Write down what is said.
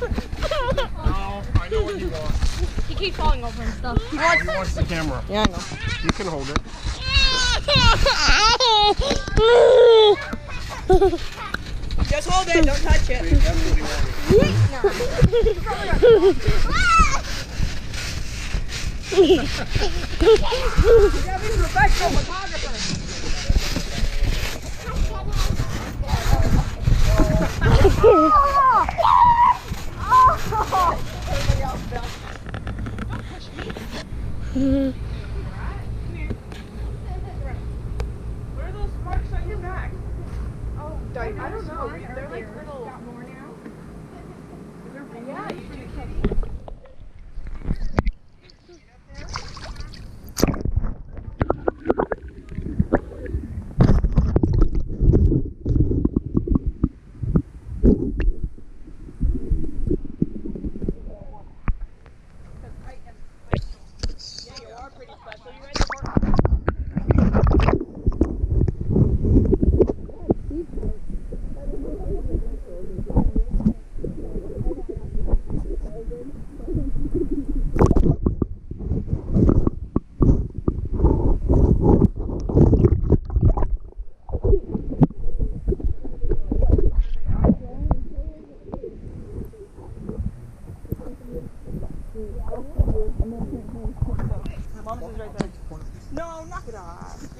Oh, I know what you want. He keeps falling over and stuff. He wants the camera. Yeah, I know. You can hold it. Just hold it, don't touch it. See, that's what he wanted. Yeah, he's a professional photographer. Where are those marks on your back? Oh, I don't know. They're like little. Got more now? Yeah, you can. Mom's is right there. No, knock it off.